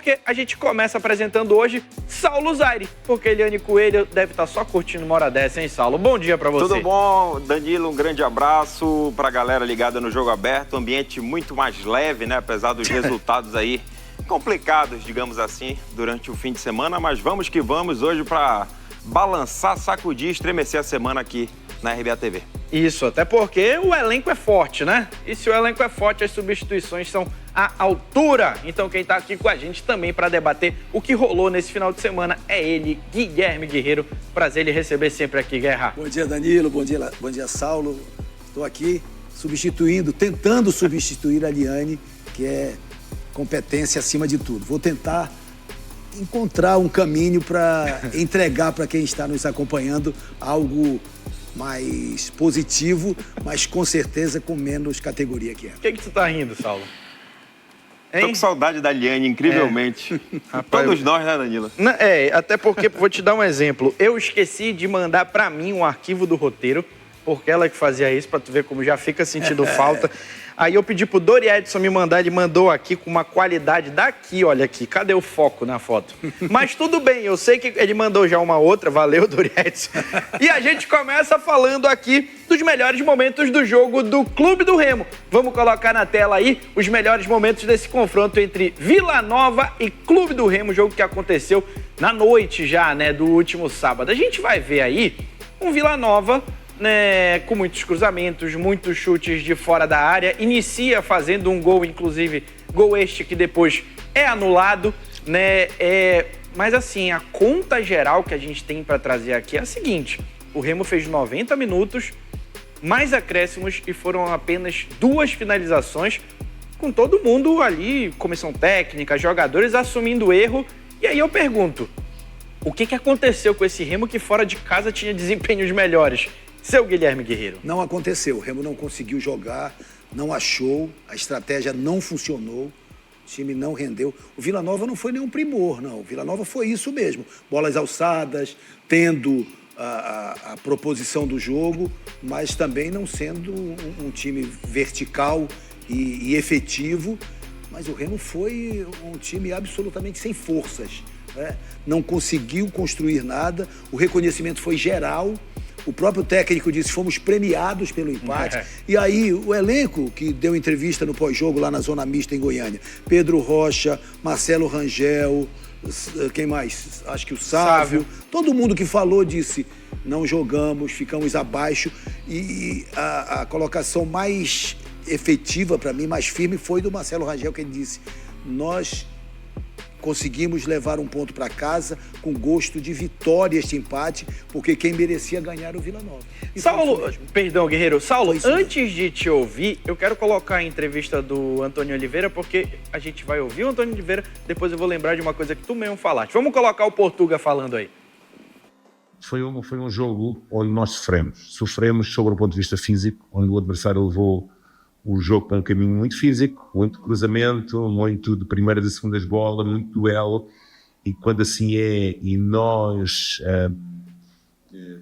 porque a gente começa apresentando hoje Saulo Zaire, porque Eliane Coelho deve estar só curtindo uma hora dessa, hein, Saulo? Bom dia pra você. Tudo bom, Danilo? Um grande abraço pra galera ligada no Jogo Aberto. Ambiente muito mais leve, né? Apesar dos resultados aí complicados, digamos assim, durante o fim de semana. Mas vamos que vamos hoje pra balançar, sacudir, estremecer a semana aqui na RBA TV. Isso, até porque o elenco é forte, né? E se o elenco é forte, as substituições são à altura. Então quem tá aqui com a gente também para debater o que rolou nesse final de semana é ele, Guilherme Guerreiro. Prazer ele receber sempre aqui, Guerra. Bom dia, Danilo. Bom dia, Saulo. Estou aqui tentando substituir a Eliane, que é competência acima de tudo. Vou tentar encontrar um caminho para entregar para quem está nos acompanhando algo mais positivo, mas com certeza com menos categoria que é. O que tu tá rindo, Saulo? Tô com saudade da Eliane, incrivelmente. Rapaz, todos nós, né, Danilo? Até porque, vou te dar um exemplo. Eu esqueci de mandar pra mim um arquivo do roteiro, porque ela que fazia isso, pra tu ver como já fica sentindo falta. Aí eu pedi pro Dori Edson me mandar, ele mandou aqui com uma qualidade daqui, olha aqui. Cadê o foco na foto? Mas tudo bem, eu sei que ele mandou já uma outra, valeu, Dori Edson. E a gente começa falando aqui dos melhores momentos do jogo do Clube do Remo. Vamos colocar na tela aí os melhores momentos desse confronto entre Vila Nova e Clube do Remo, jogo que aconteceu na noite já, né, do último sábado. A gente vai ver aí um Vila Nova, né, com muitos cruzamentos, muitos chutes de fora da área, inicia fazendo um gol, inclusive, gol este que depois é anulado, né, mas assim, a conta geral que a gente tem para trazer aqui é a seguinte: o Remo fez 90 minutos, mais acréscimos e foram apenas 2 finalizações, com todo mundo ali, comissão técnica, jogadores assumindo o erro. E aí eu pergunto, o que aconteceu com esse Remo que fora de casa tinha desempenhos melhores? Seu Guilherme Guerreiro. Não aconteceu. O Remo não conseguiu jogar, não achou, a estratégia não funcionou, o time não rendeu. O Vila Nova não foi nenhum primor, não. O Vila Nova foi isso mesmo. Bolas alçadas, tendo a proposição do jogo, mas também não sendo um time vertical e efetivo. Mas o Remo foi um time absolutamente sem forças, né? Não conseguiu construir nada, o reconhecimento foi geral. O próprio técnico disse, fomos premiados pelo empate. E aí, o elenco que deu entrevista no pós-jogo lá na Zona Mista em Goiânia, Pedro Rocha, Marcelo Rangel, quem mais? Acho que o Sávio. Todo mundo que falou disse, não jogamos, ficamos abaixo. E a colocação mais efetiva para mim, mais firme, foi do Marcelo Rangel, que ele disse, nós conseguimos levar um ponto para casa com gosto de vitória este empate, porque quem merecia ganhar o Vila Nova. Saulo, perdão, Guerreiro. Saulo, antes de te ouvir, eu quero colocar a entrevista do Antônio Oliveira, porque a gente vai ouvir o Antônio Oliveira, depois eu vou lembrar de uma coisa que tu mesmo falaste. Vamos colocar o Portuga falando aí. Foi um jogo onde nós sofremos sobre o ponto de vista físico, onde o adversário levou o jogo para um caminho muito físico, muito cruzamento, muito de primeiras e segundas bolas, muito duelo, e quando assim é, e nós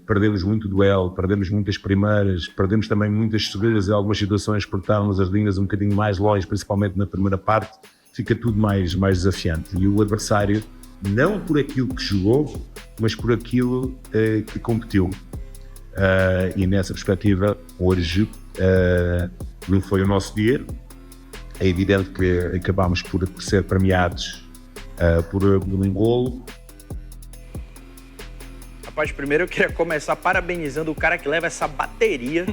perdemos muito duelo, perdemos muitas primeiras, perdemos também muitas segundas em algumas situações por estarmos as linhas um bocadinho mais longe, principalmente na primeira parte, fica tudo mais desafiante. E o adversário, não por aquilo que jogou, mas por aquilo que competiu. E nessa perspectiva, hoje, não foi o nosso dia. É evidente que acabámos por ser premiados por um golo. Rapaz, primeiro eu queria começar parabenizando o cara que leva essa bateria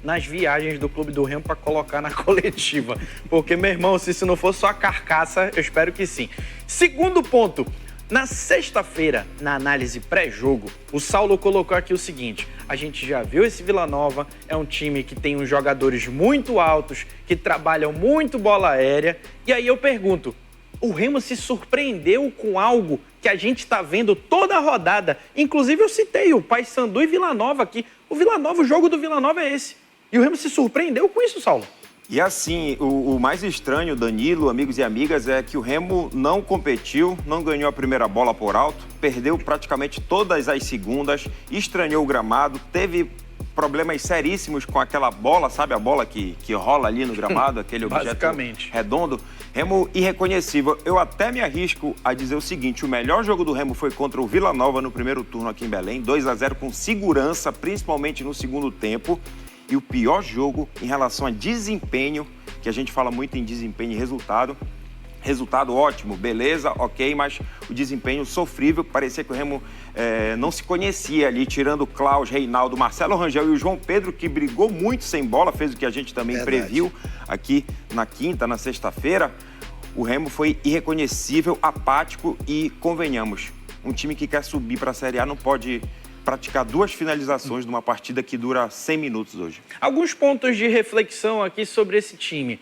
nas viagens do Clube do Remo para colocar na coletiva. Porque, meu irmão, se isso não for só a carcaça, eu espero que sim. Segundo ponto. Na sexta-feira, na análise pré-jogo, o Saulo colocou aqui o seguinte: a gente já viu esse Vila Nova, é um time que tem uns jogadores muito altos, que trabalham muito bola aérea. E aí eu pergunto, o Remo se surpreendeu com algo que a gente está vendo toda a rodada? Inclusive eu citei o Paysandu e Vila Nova aqui. O Vila Nova, o jogo do Vila Nova é esse. E o Remo se surpreendeu com isso, Saulo? E assim, o mais estranho, Danilo, amigos e amigas, é que o Remo não competiu, não ganhou a primeira bola por alto, perdeu praticamente todas as segundas, estranhou o gramado, teve problemas seríssimos com aquela bola, sabe a bola que rola ali no gramado, aquele objeto redondo. Remo irreconhecível. Eu até me arrisco a dizer o seguinte, o melhor jogo do Remo foi contra o Vila Nova no primeiro turno aqui em Belém, 2-0 com segurança, principalmente no segundo tempo. E o pior jogo em relação a desempenho, que a gente fala muito em desempenho e resultado ótimo, beleza, ok, mas o desempenho sofrível, parecia que o Remo não se conhecia ali, tirando o Klaus, Reinaldo, Marcelo Rangel e o João Pedro, que brigou muito sem bola, fez o que a gente também previu aqui na quinta, na sexta-feira. O Remo foi irreconhecível, apático e, convenhamos, um time que quer subir para a Série A não pode praticar 2 finalizações numa partida que dura 100 minutos hoje. Alguns pontos de reflexão aqui sobre esse time.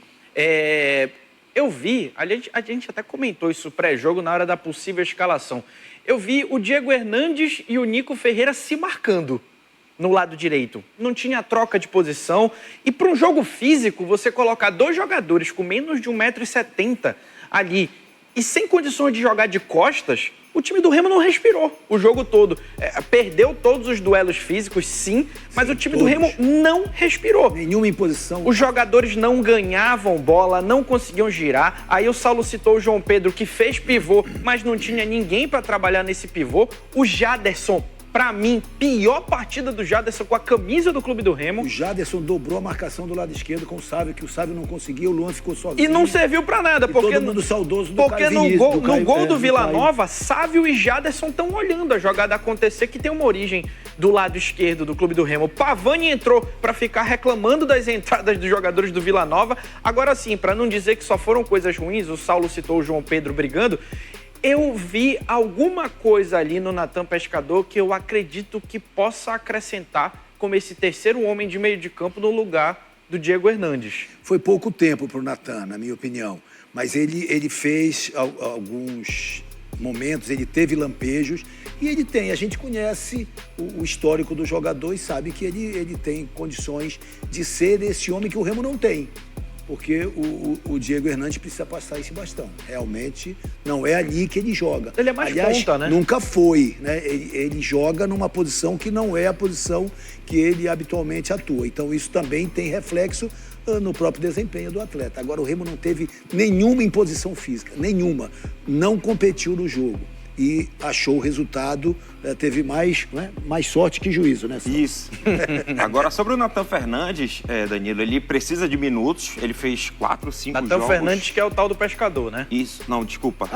Eu vi, a gente até comentou isso pré-jogo na hora da possível escalação. Eu vi o Diego Hernandes e o Nico Ferreira se marcando no lado direito. Não tinha troca de posição. E para um jogo físico, você colocar 2 jogadores com menos de 1,70 m ali e sem condições de jogar de costas, o time do Remo não respirou o jogo todo. Perdeu todos os duelos físicos, sim, mas o time do Remo não respirou. Nenhuma imposição. Os jogadores não ganhavam bola, não conseguiam girar. Aí o Saulo citou o João Pedro, que fez pivô, mas não tinha ninguém para trabalhar nesse pivô. O Jaderson, pra mim, pior partida do Jaderson com a camisa do Clube do Remo. O Jaderson dobrou a marcação do lado esquerdo com o Sávio, que o Sávio não conseguiu, o Luan ficou sozinho. E não serviu pra nada, porque todo mundo saudoso do porque Caio no Vinícius, gol do Vila Nova, Sávio e Jaderson estão olhando a jogada acontecer, que tem uma origem do lado esquerdo do Clube do Remo. Pavani entrou pra ficar reclamando das entradas dos jogadores do Vila Nova. Agora sim, pra não dizer que só foram coisas ruins, o Saulo citou o João Pedro brigando, eu vi alguma coisa ali no Natan Pescador que eu acredito que possa acrescentar como esse terceiro homem de meio de campo no lugar do Diego Hernandes. Foi pouco tempo para o Natan, na minha opinião, mas ele fez alguns momentos, ele teve lampejos e a gente conhece o histórico do jogador e sabe que ele tem condições de ser esse homem que o Remo não tem. Porque o Diego Hernandes precisa passar esse bastão. Realmente não é ali que ele joga. Ele é mais ponta, né? Nunca foi, né? Ele joga numa posição que não é a posição que ele habitualmente atua. Então isso também tem reflexo no próprio desempenho do atleta. Agora o Remo não teve nenhuma imposição física, nenhuma. Não competiu no jogo. E achou o resultado, teve mais sorte que juízo, né? Isso. Agora, sobre o Natan Fernandes, Danilo, ele precisa de minutos, ele fez 4, 5 jogos. Natan Fernandes, que é o tal do pescador, né? Isso, não, desculpa.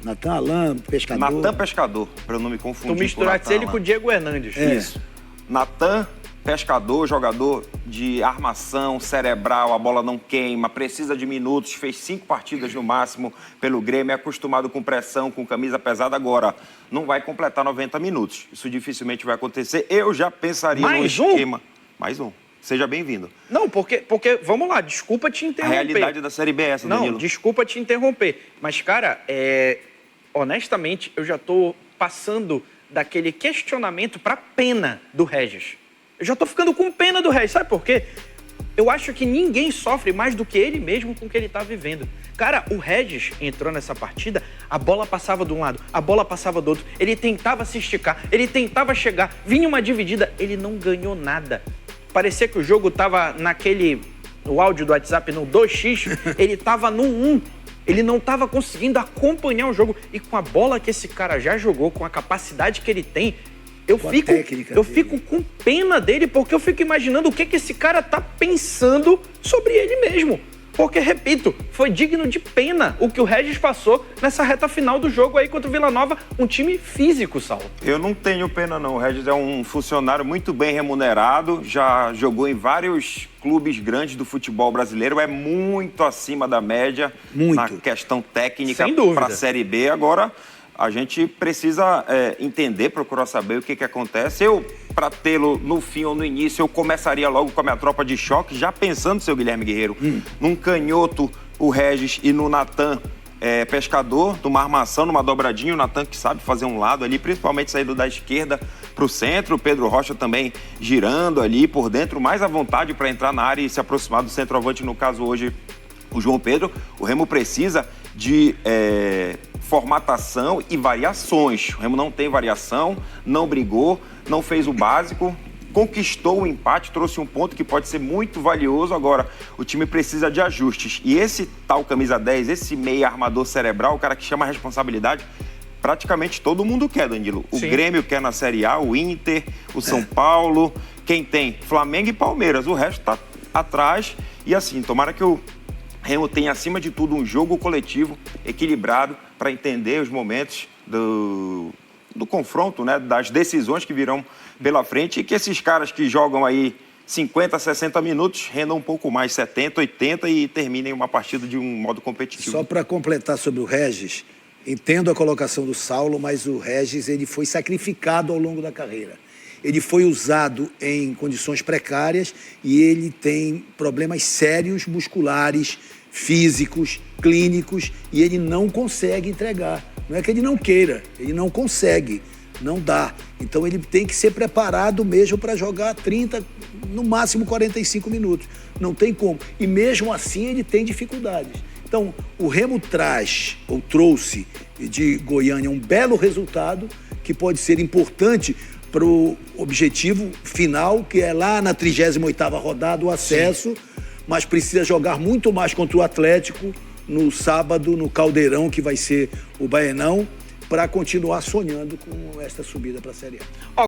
Natan Alan, pescador. Natan Pescador, para eu não me confundir. Tu misturaste ele com o Diego Hernandes. Isso. Natan Pescador, jogador de armação cerebral, a bola não queima, precisa de minutos, fez 5 partidas no máximo pelo Grêmio, é acostumado com pressão, com camisa pesada, agora não vai completar 90 minutos. Isso dificilmente vai acontecer. Eu já pensaria no esquema. Mais um. Seja bem-vindo. Não, porque, vamos lá, desculpa te interromper. A realidade da Série B é essa, Danilo. Não, desculpa te interromper. Mas, cara, honestamente, eu já tô passando daquele questionamento pra pena do Regis. Eu já tô ficando com pena do Regis, sabe por quê? Eu acho que ninguém sofre mais do que ele mesmo com o que ele tá vivendo. Cara, o Regis entrou nessa partida, a bola passava de um lado, a bola passava do outro, ele tentava se esticar, ele tentava chegar, vinha uma dividida, ele não ganhou nada. Parecia que o jogo tava no áudio do WhatsApp no 2x, ele tava no 1. Ele não tava conseguindo acompanhar o jogo. E com a bola que esse cara já jogou, com a capacidade que ele tem, eu fico com pena dele, porque eu fico imaginando o que esse cara tá pensando sobre ele mesmo. Porque, repito, foi digno de pena o que o Regis passou nessa reta final do jogo aí contra o Vila Nova, um time físico, Saulo. Eu não tenho pena, não. O Regis é um funcionário muito bem remunerado, já jogou em vários clubes grandes do futebol brasileiro, é muito acima da média na questão técnica para a Série B. Agora, a gente precisa entender, procurar saber o que acontece. Para tê-lo no fim ou no início, eu começaria logo com a minha tropa de choque, já pensando, seu Guilherme Guerreiro, num canhoto, o Regis, e no Natan Pescador, numa armação, numa dobradinha, o Natan que sabe fazer um lado ali, principalmente saindo da esquerda para o centro, o Pedro Rocha também girando ali por dentro, mais à vontade para entrar na área e se aproximar do centroavante, no caso hoje, o João Pedro. O Remo precisa de formatação e variações. O Remo não tem variação, não brigou, não fez o básico. conquistou o empate, trouxe um ponto que pode ser muito valioso. Agora, o time precisa de ajustes. E esse tal camisa 10, esse meia armador cerebral, o cara que chama a responsabilidade, praticamente todo mundo quer, Danilo. O Sim. Grêmio quer na Série A, o Inter, o São Paulo, quem tem? Flamengo e Palmeiras. O resto tá atrás. E assim, tomara que o Remo tenha, acima de tudo, um jogo coletivo equilibrado para entender os momentos do confronto, né? Das decisões que virão pela frente, e que esses caras que jogam aí 50, 60 minutos rendam um pouco mais, 70, 80, e terminem uma partida de um modo competitivo. Só para completar sobre o Regis, entendo a colocação do Saulo, mas o Regis ele foi sacrificado ao longo da carreira. Ele foi usado em condições precárias e ele tem problemas sérios musculares, físicos, clínicos, e ele não consegue entregar. Não é que ele não queira, ele não consegue, não dá. Então ele tem que ser preparado mesmo para jogar 30, no máximo 45 minutos. Não tem como. E mesmo assim ele tem dificuldades. Então, o Remo trouxe de Goiânia um belo resultado que pode ser importante para o objetivo final, que é lá na 38ª rodada, o acesso, mas precisa jogar muito mais contra o Atlético no sábado, no Caldeirão, que vai ser o Baenão, para continuar sonhando com esta subida para a Série A.